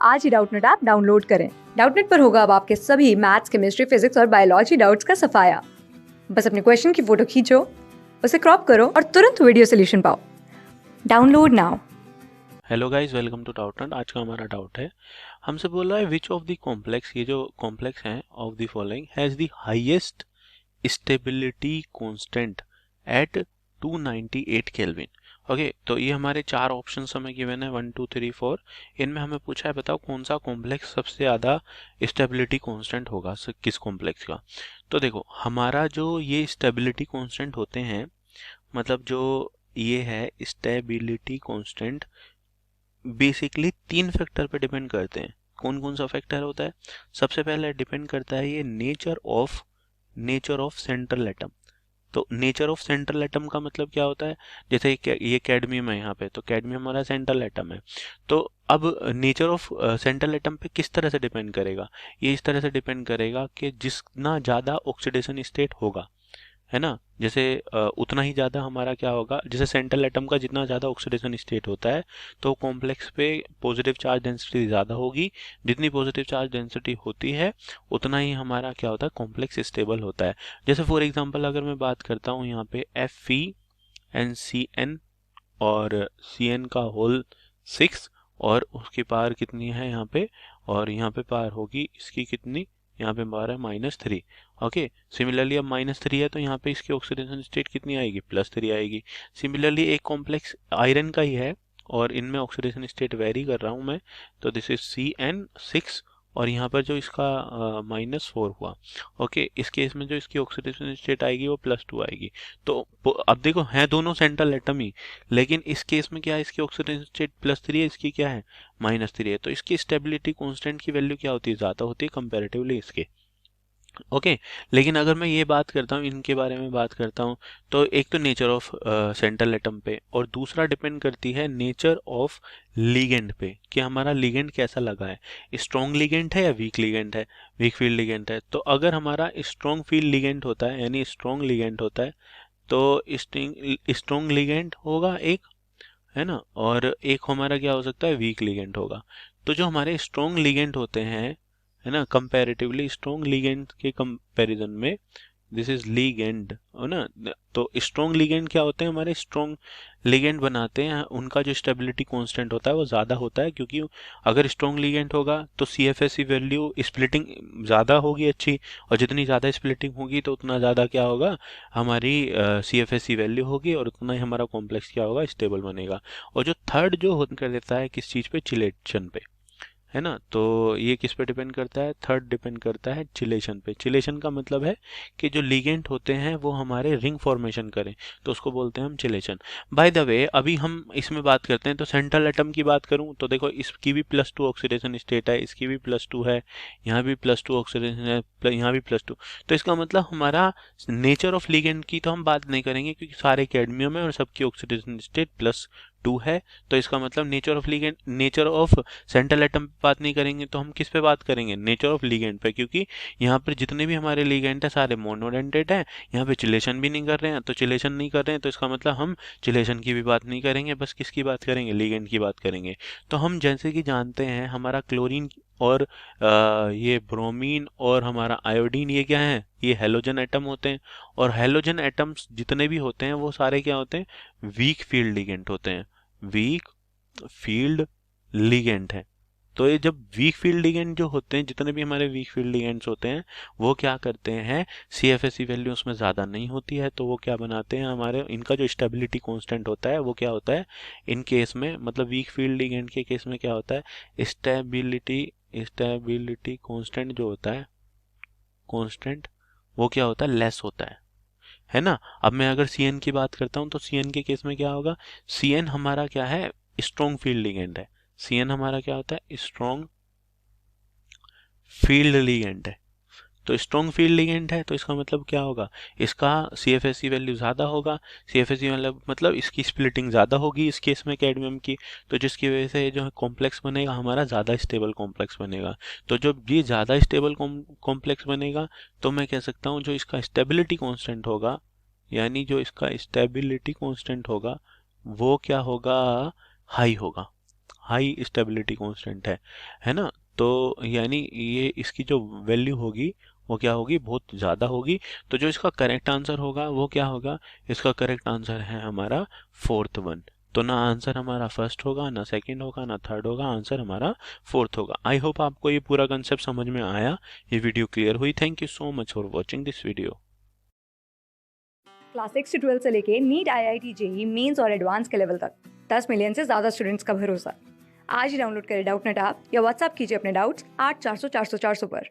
आज ही Doubtnut app download करें। Doubtnut पर होगा अब आपके सभी मैथ्स, केमिस्ट्री, फिजिक्स और बायोलॉजी डाउट्स का सफाया। बस अपने क्वेश्चन की फोटो खींचो, उसे क्रॉप करो और तुरंत वीडियो सोल्यूशन पाओ। Download now. Hello guys, welcome to Doubtnut. आज का हमारा डाउट है, हमसे बोल रहा है विच ऑफ द कॉम्प्लेक्स, ये जो कॉम्प्लेक्स हैं of the following has the highest stability constant eight 298 kelvin. Okay, तो ये हमारे चार ऑप्शन हमें गिवन है 1 2 3 4। इनमें हमें पूछा है बताओ कौन सा कॉम्प्लेक्स सबसे ज़्यादा स्टेबिलिटी कांस्टेंट होगा किस कॉम्प्लेक्स का। तो देखो, हमारा जो ये स्टेबिलिटी कांस्टेंट होते हैं, मतलब जो ये है स्टेबिलिटी कांस्टेंट, बेसिकली तीन फैक्टर पे डिपेंड करते हैं। कौन कौन सा फैक्टर होता है? सबसे पहले डिपेंड करता है ये नेचर ऑफ सेंट्रल एटम। तो नेचर ऑफ सेंट्रल एटम का मतलब क्या होता है? जैसे ये कैडमियम है यहाँ पे, तो कैडमियम हमारा सेंट्रल एटम है। तो अब नेचर ऑफ सेंट्रल एटम पे किस तरह से डिपेंड करेगा? ये इस तरह से डिपेंड करेगा कि जितना ज़्यादा ऑक्सीडेशन स्टेट होगा, है ना, जैसे उतना ही ज़्यादा हमारा क्या होगा, जैसे सेंट्रल एटम का जितना ज़्यादा ऑक्सीडेशन स्टेट होता है तो कॉम्प्लेक्स पे पॉजिटिव चार्ज डेंसिटी ज़्यादा होगी। जितनी पॉजिटिव चार्ज डेंसिटी होती है उतना ही हमारा क्या होता है, कॉम्प्लेक्स स्टेबल होता है। जैसे फॉर एग्जांपल अगर मैं बात करता हूँ यहाँ पे FeNCN और CN का होल 6, और उसकी पावर कितनी है यहाँ पे, और यहाँ पे पावर होगी इसकी कितनी, यहाँ पे पावर है -3। ओके, सिमिलरली अब -3 है तो यहाँ पे इसकी ऑक्सीडेशन स्टेट कितनी आएगी, +3 आएगी। सिमिलरली एक कॉम्प्लेक्स आयरन का ही है और इनमें ऑक्सीडेशन स्टेट वेरी कर रहा हूँ मैं, तो दिस इज CN6, और यहाँ पर जो इसका -4 हुआ। ओके, इस केस में जो इसकी ऑक्सीडेशन स्टेट आएगी वो +2 आएगी। तो अब देखो, हैं दोनों सेंट्रल एटम ही, लेकिन इस केस में क्या है, इसकी ऑक्सीडेशन स्टेट +3 है, इसकी क्या है, -3 है। तो इसकी स्टेबिलिटी कांस्टेंट की वैल्यू क्या होती है, ज़्यादा होती है कंपैरेटिवली इसके। ओके, लेकिन अगर मैं ये बात करता हूँ, इनके बारे में बात करता हूँ, तो एक तो नेचर ऑफ सेंट्रल एटम पे, और दूसरा डिपेंड करती है नेचर ऑफ लिगेंड पे, कि हमारा लिगेंड कैसा लगा है, स्ट्रॉन्ग लिगेंड है या वीक लिगेंड है, वीक फील्ड लिगेंड है। तो अगर हमारा स्ट्रॉन्ग फील्ड लिगेंड होता है, यानी स्ट्रॉन्ग लिगेंड होता है, तो स्ट्रॉन्ग लिगेंड होगा एक, है ना, और एक हमारा क्या हो सकता है, वीक लिगेंड होगा। तो जो हमारे स्ट्रॉन्ग लिगेंड होते हैं, है ना, कंपैरेटिवली स्ट्रॉन्ग लिगेंड के कंपैरिजन में, दिस इज लिगेंड, है ना। तो स्ट्रॉन्ग लिगेंड क्या होते हैं, हमारे स्ट्रॉन्ग लिगेंड बनाते हैं, उनका जो स्टेबिलिटी कांस्टेंट होता है वो ज़्यादा होता है, क्योंकि अगर स्ट्रॉन्ग लिगेंड होगा तो CFSE वैल्यू, स्प्लिटिंग ज़्यादा होगी अच्छी, और जितनी ज़्यादा स्प्लिटिंग होगी तो उतना ज़्यादा क्या होगा, हमारी CFSE वैल्यू होगी, और उतना ही हमारा कॉम्प्लेक्स क्या होगा, स्टेबल बनेगा। और जो थर्ड जो कर देता है किस चीज़ पे, चिलेशन पे, है ना। तो ये किस पे डिपेंड करता है, थर्ड डिपेंड करता है चिलेशन पे। चिलेशन का मतलब है कि जो लिगेंड होते हैं वो हमारे रिंग फॉर्मेशन करें, तो उसको बोलते हैं हम चिलेशन। बाय द वे, अभी हम इसमें बात करते हैं, तो सेंट्रल एटम की बात करूं तो देखो, इसकी भी +2 ऑक्सीडेशन स्टेट है, इसकी भी +2 है, यहाँ भी +2 ऑक्सीडेशन है, यहाँ भी +2। तो इसका मतलब हमारा नेचर ऑफ लिगेंड की तो हम बात नहीं करेंगे, क्योंकि सारे कैडमियम है और सबकी ऑक्सीडेशन स्टेट +2 है। तो इसका मतलब nature of ligand, nature of central atom पे बात नहीं करेंगे, तो हम किस पे बात करेंगे, नेचर ऑफ लिगेंड पे, क्योंकि यहाँ पर जितने भी हमारे लिगेंड है सारे मोनोडेंटेट हैं। यहाँ पे चिलेशन भी नहीं कर रहे हैं, तो चिलेशन नहीं कर रहे हैं तो इसका मतलब हम चिलेशन की भी बात नहीं करेंगे, बस किसकी बात करेंगे, लिगेंड की बात करेंगे। तो हम जैसे कि जानते हैं, हमारा क्लोरीन और ये ब्रोमीन और हमारा आयोडीन, ये क्या है, ये हेलोजन एटम होते हैं। और हेलोजन एटम्स जितने भी होते हैं वो सारे क्या होते हैं, वीक फील्ड लिगेंड होते हैं, वीक फील्ड लिगेंड है। तो ये जब वीक फील्ड लिगेंड जो होते हैं, जितने भी हमारे वीक फील्ड लिगेंड्स होते हैं, वो क्या करते हैं, CFSE वैल्यू उसमें ज़्यादा नहीं होती है, तो वो क्या बनाते हैं, हमारे इनका जो स्टेबिलिटी कांस्टेंट होता है वो क्या होता है, इन केस में, मतलब वीक फील्ड लिगेंड के केस में क्या होता है, स्टेबिलिटी स्टेबिलिटी कांस्टेंट जो होता है, कांस्टेंट, वो क्या होता है, लेस होता है ना। अब मैं अगर CN की बात करता हूँ तो CN के केस में क्या होगा, CN हमारा क्या है, स्ट्रॉन्ग फील्ड लिगेंड है। CN हमारा क्या होता है, स्ट्रॉन्ग फील्ड लिगेंड है। तो स्ट्रॉन्ग फील्ड लिगेंड है, तो इसका मतलब क्या होगा, इसका CFSE वैल्यू ज़्यादा होगा। CFSE मतलब इसकी स्प्लिटिंग ज़्यादा होगी इस केस में कैडमियम की, तो जिसकी वजह से जो है कॉम्प्लेक्स बनेगा हमारा ज़्यादा स्टेबल कॉम्प्लेक्स बनेगा। तो जब ये ज़्यादा स्टेबल कॉम्प्लेक्स बनेगा, तो मैं कह सकता हूँ जो इसका स्टेबिलिटी कांस्टेंट होगा, यानी जो इसका स्टेबिलिटी कांस्टेंट होगा वो क्या होगा, हाई होगा, हाई स्टेबिलिटी कांस्टेंट है ना। तो यानी ये इसकी जो वैल्यू होगी वो क्या होगी, बहुत ज़्यादा होगी। तो जो इसका करेक्ट आंसर होगा वो क्या होगा, इसका करेक्ट आंसर है हमारा फोर्थ वन। तो ना आंसर हमारा फर्स्ट होगा, ना सेकंड होगा, ना थर्ड होगा, आंसर हमारा फोर्थ होगा। आई होप आपको ये पूरा कंसेप्ट समझ में आया, ये वीडियो क्लियर हुई। Thank you so much for watching this video. Class 6 से 12 से लेके नीट, IIT, जेई मेंस और एडवांस के लेवल तक 10 मिलियन से ज़्यादा स्टूडेंट्स का भरोसा। आज ही डाउनलोड करें डाउटनेट ऐप या व्हाट्सएप कीजिए अपने डाउट्स 8400 400 400 पर।